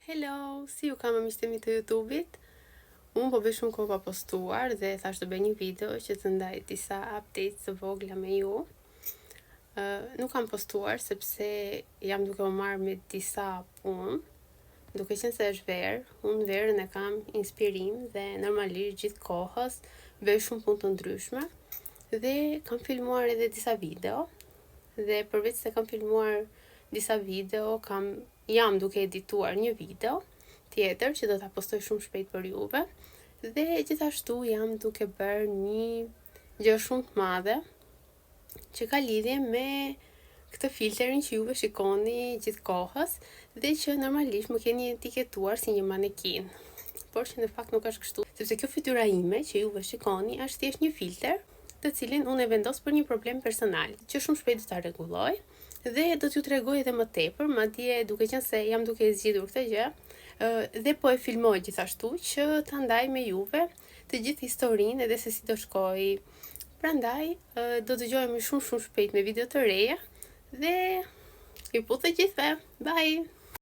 Hello, si ju kam miqtemi të YouTube-it? Unë po bëj shumë kohë pa postuar dhe thash të bëj një video që të ndaj disa updates të vogla me ju. Nuk kam postuar sepse jam duke u marrë me disa punë. Duke qenë se është verë, unë verën e kam inspirim dhe normalisht gjithë kohës bëj shumë punë të ndryshme. Dhe kam filmuar edhe disa video. Dhe përveç se kam filmuar disa video, jam duke edituar një video tjetër që do ta postoj shumë shpejt për juve. Dhe gjithashtu jam duke bërë një gjë shumë të madhe që ka lidhje me këtë filterin që juve shikoni gjithë kohës dhe që normalisht më keni etiketuar si një manekin. Por që në fakt nuk është kështu, sepse kjo fytyra ime që juve shikoni është thjesht një filter të cilin unë e vendos për një problem personal që shumë shpejt do ta rregulloj. Dhe do t'ju tregoj edhe më tepër, madje duke qenë se jam duke zgjedhur këtë gjë, dhe po e filmoj gjithashtu që ta ndaj me juve të gjithë historinë edhe se si do shkoj. Prandaj do dëgjohemi shumë shpejt me video të reja dhe ju puth të gjithëve. Bye.